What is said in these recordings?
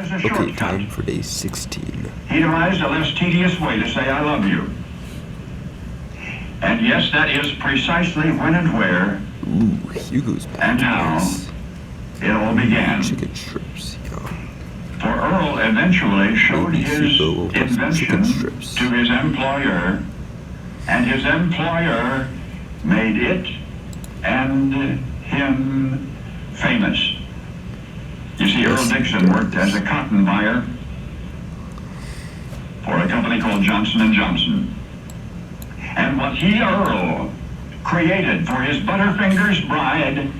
As a Okay, shortcut, time for day 16. he devised a less tedious way to say I love you. And yes, that is precisely when and where Ooh, Hugo's back. and how Yes. it all began. Chicken strips, yeah. For Earl eventually showed Maybe his Hugo will have some invention chicken strips. to his employer, and his employer made it and him famous. You see, Earl Yes, Dixon worked as a cotton buyer for a company called Johnson & Johnson. And what he, Earl, created for his Butterfingers bride,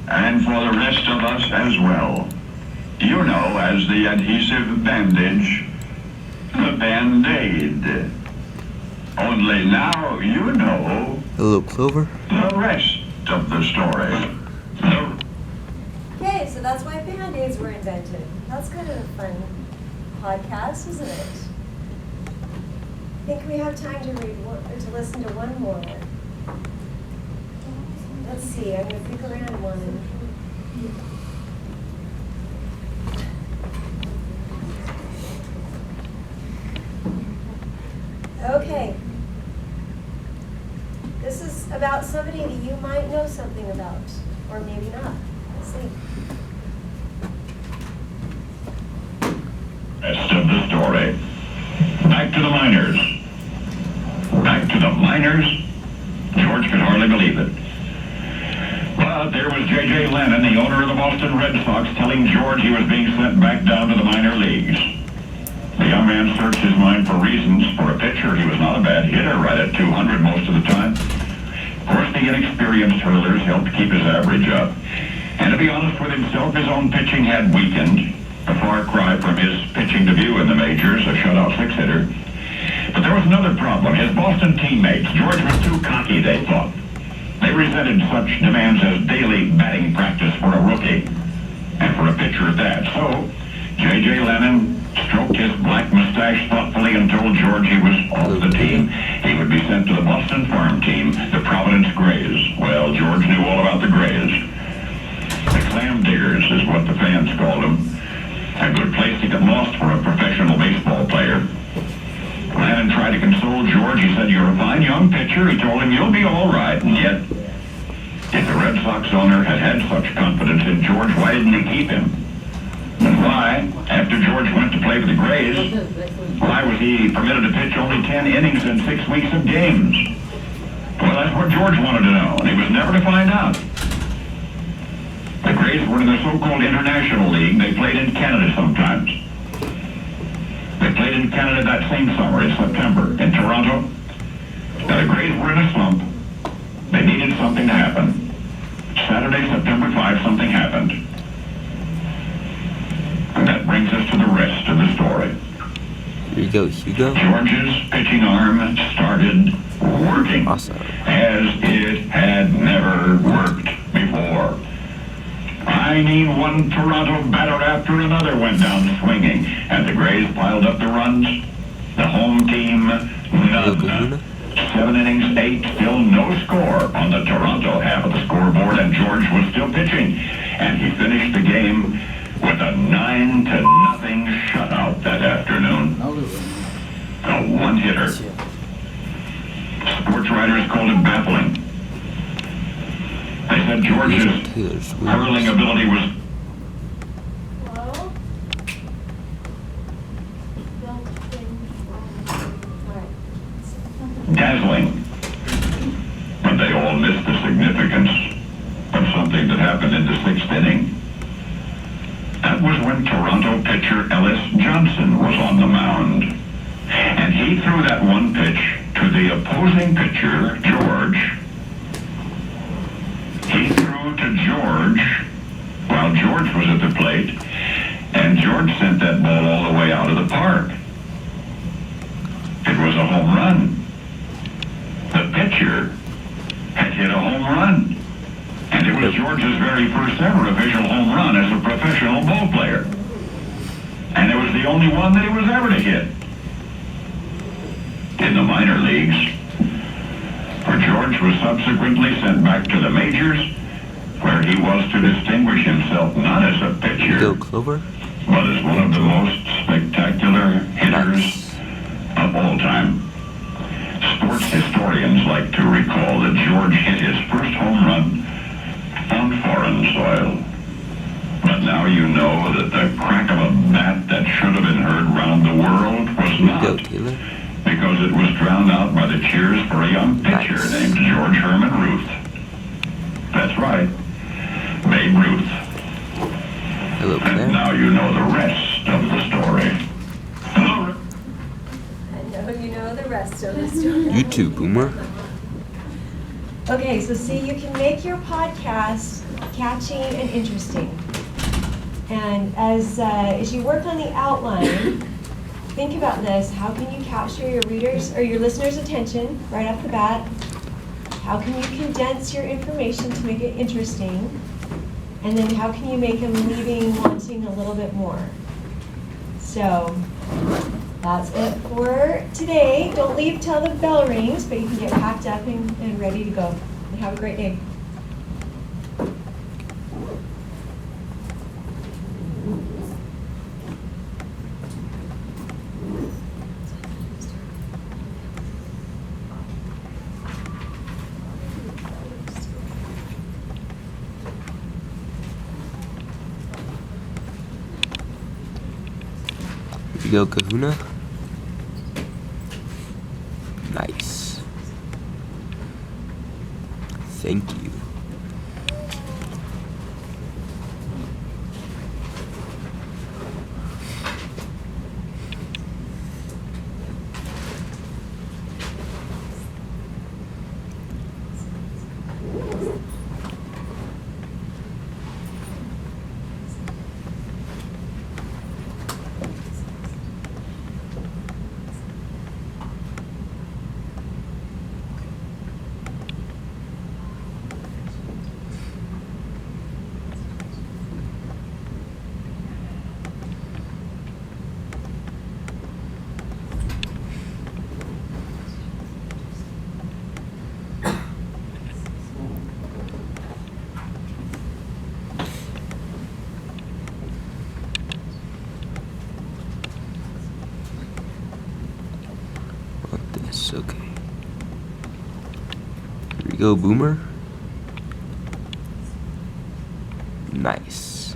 and for the rest of us as well, you know, as the adhesive bandage, the Band-Aid. Only now you know Hello, Clover. the rest of the story. Okay, so that's why Band-Aids were invented. That's kind of a fun podcast, isn't it? I think we have time to read one, or to listen to one more. Let's see, I'm going to pick a random one. Okay. This is about somebody that you might know something about, or maybe not. Let's see. Rest of the story. Back to the miners. Back to the miners? George could hardly believe it. But there was J.J. Lennon, the owner of the Boston Red Sox, telling George he was being sent back down to the minor leagues. The young man searched his mind for reasons. For a pitcher, he was not a bad hitter, right at 200 most of the time. Of course, the inexperienced hurlers helped keep his average up. And to be honest with himself, his own pitching had weakened. A far cry from his pitching debut in the majors, a shutout six-hitter. But there was another problem. His Boston teammates, George was too cocky, they thought. They resented such demands as daily batting practice for a rookie, and for a pitcher at that. So, J.J. Lennon stroked his black mustache thoughtfully and told George he was off the team. He would be sent to the Boston farm team, the Providence Grays. Well, George knew all about the Grays. The clam diggers is what the fans called them. A good place to get lost for a professional baseball player. Lennon tried to console George. He said, "You're a fine young pitcher." He told him, "You'll be all right." And yet, if the Red Sox owner had had such confidence in George, why didn't he keep him? And why, after George went to play for the Grays, why was he permitted to pitch only 10 innings in 6 weeks of games? Well, that's what George wanted to know, and he was never to find out. The Grays were in the so-called International League. They played in Canada sometimes. They played in Canada that same summer, in September, in Toronto. Now, the Grays were in a slump. They needed something to happen. Saturday, September 5, something happened. And that brings us to the rest of the story. Here you go, Hugo. George's pitching arm started working. Awesome. As it had never worked before. I mean, one Toronto batter after another went down swinging, and the Grays piled up the runs. The home team, none. 7 innings, 8, still no score on the Toronto half of the scoreboard, and George was still pitching. And he finished the game with a 9-0 shutout that afternoon. A one-hitter. Sports writers called it baffling. They said George's hurling ability was Hello? dazzling. But they all missed the significance of something that happened in the 6th inning. That was when Toronto pitcher Ellis Johnson was on the mound. And he threw that one pitch to the opposing pitcher, George. He threw to George while George was at the plate, and George sent that ball all the way out of the park. It was a home run. The pitcher had hit a home run, and it was George's very first ever official home run as a professional ball player. And it was the only one that he was ever to hit in the minor leagues. For George was subsequently sent back to the majors, where he was to distinguish himself not as a pitcher, Go, Clover. but is one of the most spectacular hitters Nice. of all time. Sports historians like to recall that George hit his first home run on foreign soil. But now you know that the crack of a bat that should have been heard round the world was Here you go, not, Taylor. because it was drowned out by the cheers for a young pitcher Nice. named George Herman Ruth. That's right, Babe Ruth. Hello, And Claire. now you know the rest of the story. Hello. I know you know the rest of the story. You too, Boomer. Okay, so see, you can make your podcast catchy and interesting. And as you work on the outline, think about this. How can you capture your readers or your listeners' attention right off the bat? How can you condense your information to make it interesting? And then how can you make them leaving wanting a little bit more? So that's it for today. Don't leave till the bell rings, but you can get packed up and ready to go. And have a great day. Here you go, Kahuna. Nice. Thank you. Want this, okay. Here we go, Boomer. Nice.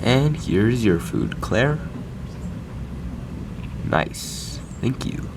And here's your food, Claire. Nice. Thank you.